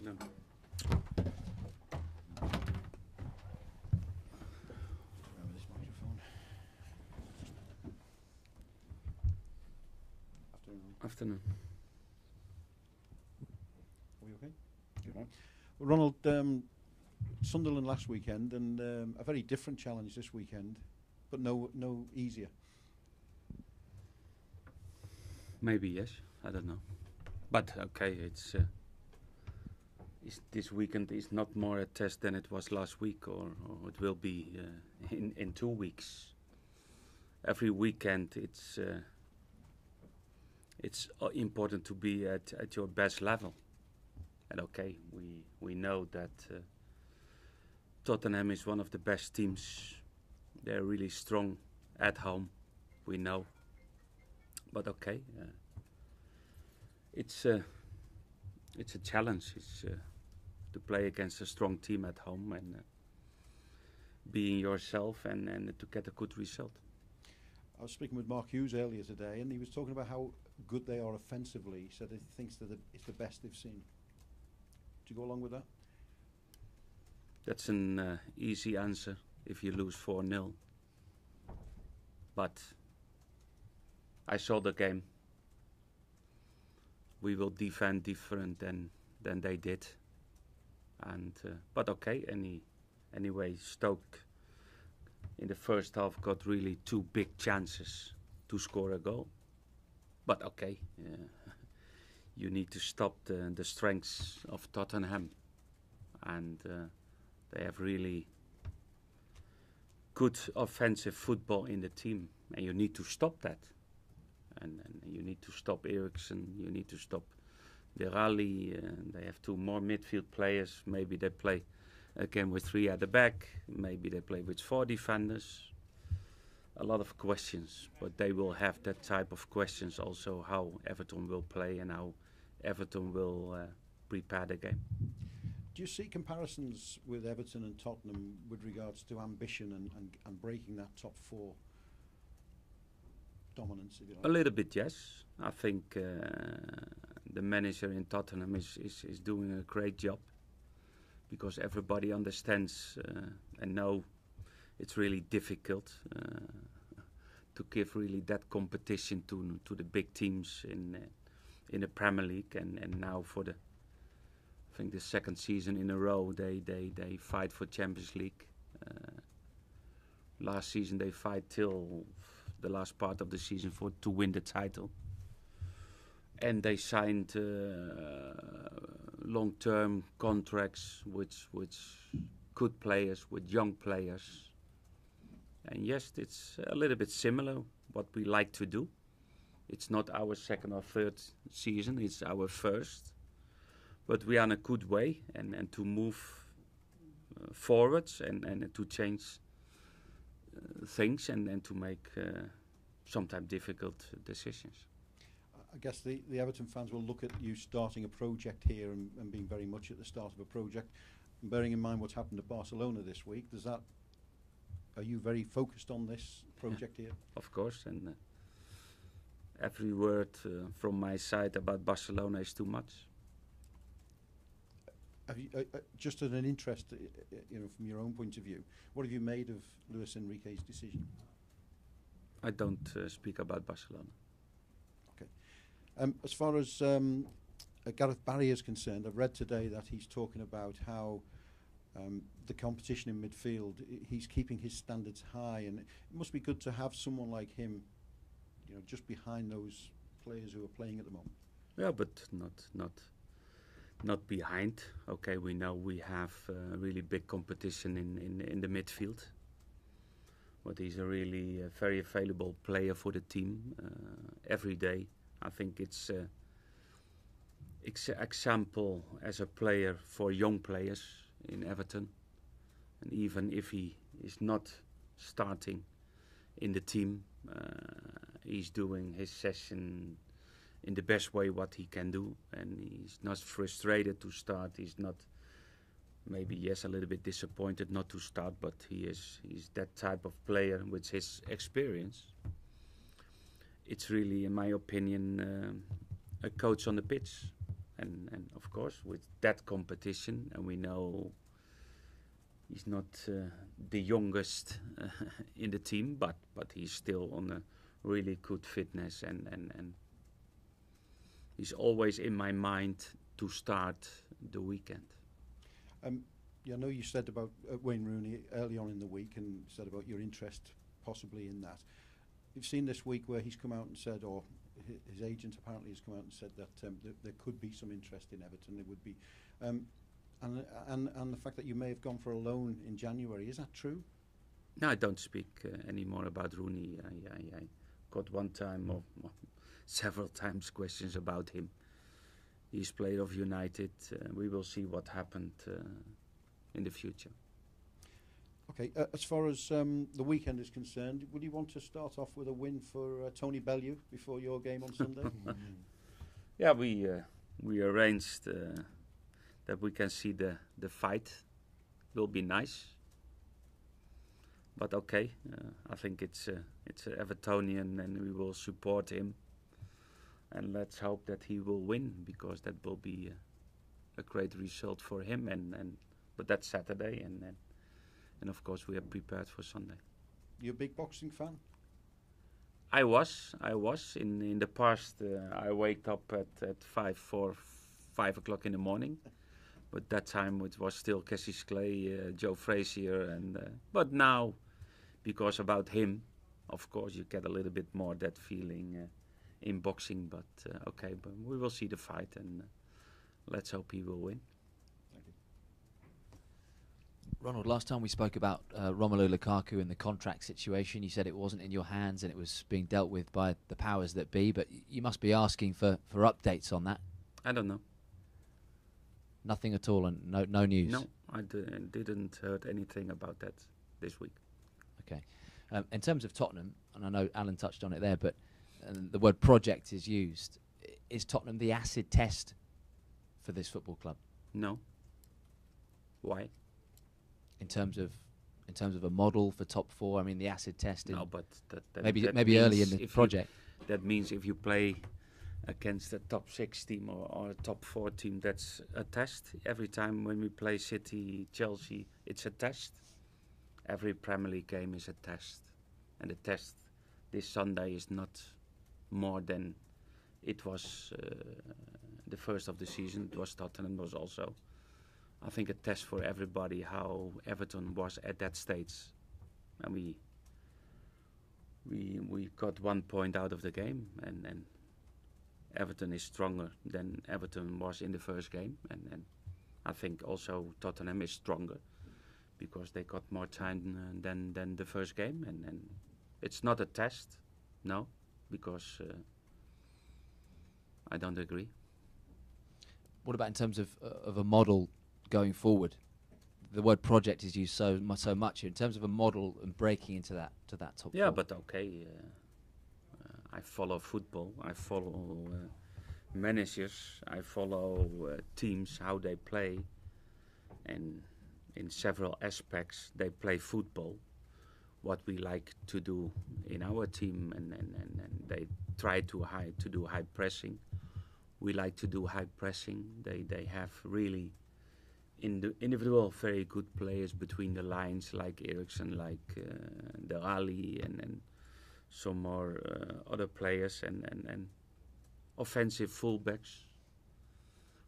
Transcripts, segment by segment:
No. Remember this microphone. Afternoon. Afternoon. Are we okay? Good. Well, Ronald, Sunderland last weekend, and a very different challenge this weekend, but no easier. Maybe yes. I don't know. But okay, it's this weekend is not more a test than it was last week, or it will be in 2 weeks. Every weekend, it's important to be at your best level. And okay, we know that Tottenham is one of the best teams. They're really strong at home. We know. But okay, it's a challenge. It's to play against a strong team at home and being yourself and to get a good result. I was speaking with Mark Hughes earlier today, and he was talking about how good they are offensively. He said he thinks that it's the best they've seen. Do you go along with that? That's an easy answer if you lose 4-0. But I saw the game. We will defend different than they did. And but okay, anyway, Stoke in the first half got really 2 big chances to score a goal. But okay, you need to stop the strengths of Tottenham, and they have really good offensive football in the team, and you need to stop that. And you need to stop Eriksen, you need to stop Derali, they have 2 more midfield players. Maybe they play again with 3 at the back, maybe they play with 4 defenders. A lot of questions, but they will have that type of questions also, how Everton will play and how Everton will prepare the game. Do you see comparisons with Everton and Tottenham with regards to ambition and breaking that top 4 dominance, if you like? A little bit, yes. I think the manager in Tottenham is doing a great job, because everybody understands and know it's really difficult to give really that competition to the big teams in the Premier League, and now for I think the 2nd season in a row they fight for Champions League. Last season they fight till the last part of the season to win the title, and they signed long-term contracts with good players, with young players. And yes, it's a little bit similar what we like to do. It's not our 2nd or 3rd season, it's our 1st. But we are in a good way, and to move forwards and to change things and to make sometimes difficult decisions. I guess the Everton fans will look at you starting a project here and being very much at the start of a project. And bearing in mind what's happened at Barcelona this week, are you very focused on this project here? Of course, and every word from my side about Barcelona is too much. Have you, just as an interest, from your own point of view, what have you made of Luis Enrique's decision? I don't speak about Barcelona. Okay. As far as Gareth Barry is concerned, I've read today that he's talking about how the competition in midfield, he's keeping his standards high, and it must be good to have someone like him, just behind those players who are playing at the moment. Yeah, but not behind. Okay, we know we have really big competition in the midfield, but he's a really very available player for the team every day. I think it's an example as a player for young players in Everton, and even if he is not starting in the team, he's doing his session in the best way what he can do, and he's not frustrated to start. He's not, maybe yes, a little bit disappointed not to start, but he's that type of player with his experience. It's really, in my opinion, a coach on the pitch. and of course with that competition, and we know he's not the youngest in the team, but he's still on a really good fitness, and he's always in my mind to start the weekend. I know you said about Wayne Rooney early on in the week, and said about your interest possibly in that. You've seen this week where he's come out and said, or his agent apparently has come out and said that there could be some interest in Everton. There would be, and the fact that you may have gone for a loan in January, is that true? No, I don't speak anymore about Rooney. I got one time or several times questions about him. He's player of United. We will see what happened in the future. Okay, as far as the weekend is concerned, would you want to start off with a win for Tony Bellew before your game on Sunday? Yeah, we arranged that we can see the fight. Will be nice. But okay, I think it's a Evertonian, and we will support him. And let's hope that he will win, because that will be a great result for him. But that's Saturday, and of course we are prepared for Sunday. You a big boxing fan? I was in the past. I wake up at 5 o'clock in the morning, but that time it was still Cassius Clay, Joe Frazier, and but now, because about him, of course you get a little bit more that feeling in boxing. But okay, but we will see the fight, and let's hope he will win. Ronald, last time we spoke about Romelu Lukaku and the contract situation, you said it wasn't in your hands and it was being dealt with by the powers that be, but you must be asking for updates on that. I don't know. Nothing at all, and no news? No, I didn't heard anything about that this week. Okay. In terms of Tottenham, and I know Alan touched on it there, but the word project is used. Is Tottenham the acid test for this football club? No. Why? In terms of a model for top four, I mean the acid test. No, but that maybe early in the project. That means if you play against a top 6 team or a top 4 team, that's a test. Every time when we play City, Chelsea, it's a test. Every Premier League game is a test, and the test this Sunday is not more than it was the first of the season. It was Tottenham, was also, I think, a test for everybody how Everton was at that stage, and we got 1 point out of the game, and Everton is stronger than Everton was in the first game, and I think also Tottenham is stronger because they got more time than the first game, and it's not a test, no, because I don't agree. What about in terms of a model going forward? The word project is used so much here. In terms of a model and breaking into that top yeah, four. but okay, I follow football, I follow managers, I follow teams, how they play, and in several aspects they play football. What we like to do in our team, and they try to do high pressing. We like to do high pressing. They have really individual very good players between the lines, like Eriksen, like De Ali, and some more other players, and offensive fullbacks.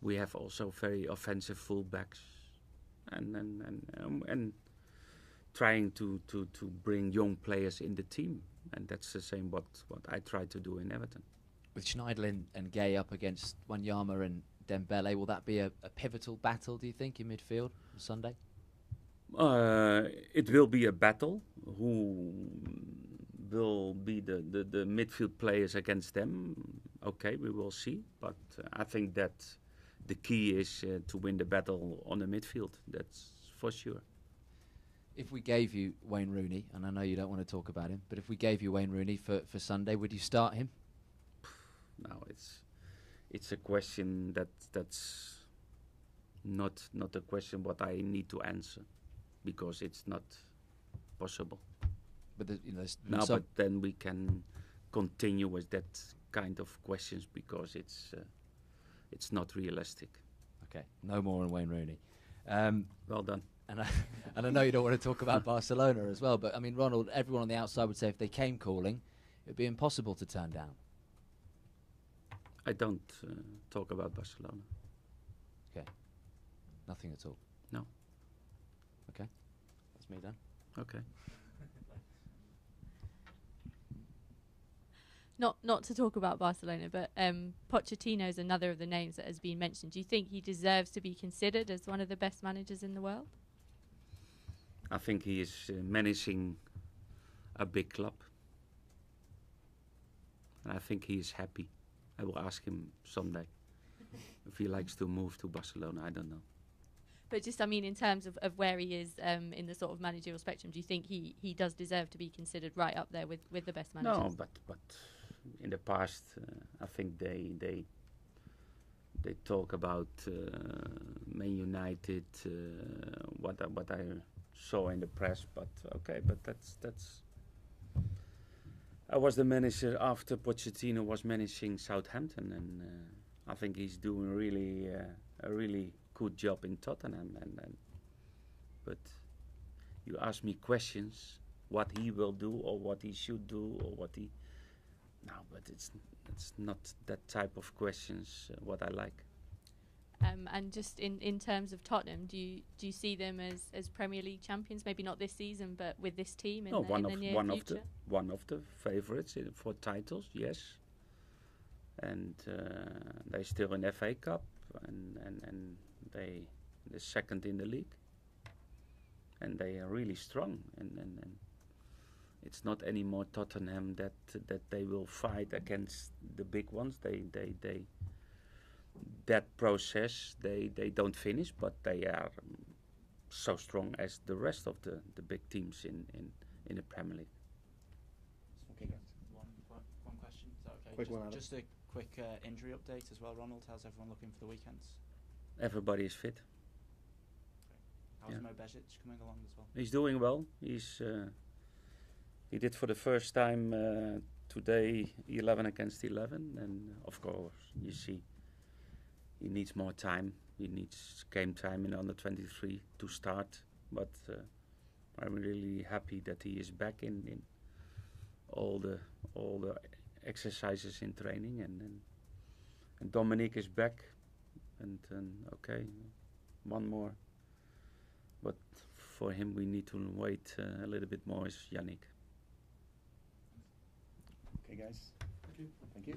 We have also very offensive fullbacks, and trying to bring young players in the team, and that's the same what I try to do in Everton. With Schneiderlin and Gay up against Wanyama and Dembele, will that be a pivotal battle, do you think, in midfield on Sunday? It will be a battle. Who will be the midfield players against them? Okay, we will see. But I think that the key is to win the battle on the midfield. That's for sure. If we gave you Wayne Rooney, and I know you don't want to talk about him, but if we gave you Wayne Rooney for Sunday, would you start him? No, it's a question that's not a question what I need to answer, because it's not possible. But there's but then we can continue with that kind of questions, because it's it's not realistic. Okay, no more on Wayne Rooney. Well done. And I know you don't want to talk about Barcelona as well, but I mean, Ronald, everyone on the outside would say if they came calling, it would be impossible to turn down. I don't talk about Barcelona. Okay, nothing at all. No. Okay, that's me done. Okay. Not to talk about Barcelona, but Pochettino is another of the names that has been mentioned. Do you think he deserves to be considered as one of the best managers in the world? I think he is managing a big club. And I think he is happy. I will ask him someday if he likes to move to Barcelona. I don't know. But just, I mean, in terms of where he is in the sort of managerial spectrum, do you think he does deserve to be considered right up there with the best managers? No, but in the past, I think they talk about Man United, what I saw in the press. But okay, but that's. I was the manager after Pochettino was managing Southampton, and I think he's doing a really good job in Tottenham. But you ask me questions, what he will do or what he should do or what he. No, but it's not that type of questions what I like. And just in terms of Tottenham, do you see them as Premier League champions? Maybe not this season, but with this team in the near future? One of the favourites for titles, yes. And they're still in FA Cup, and they're second in the league, and they are really strong. And it's not anymore Tottenham that they will fight against the big ones. That process they don't finish, but they are so strong as the rest of the big teams in the Premier League. Okay, one question. Is that okay? Quick one, Adam. Just a quick injury update as well, Ronald. How's everyone looking for the weekends? Everybody is fit. How's Mo Bezic coming along as well? He's doing well. He did for the first time today 11 against 11, and of course you see he needs more time. He needs game time in under 23 to start. But I'm really happy that he is back in all the exercises in training, and Dominic is back, and okay, one more. But for him we need to wait a little bit more. Is Yannick. Okay, guys. Thank you.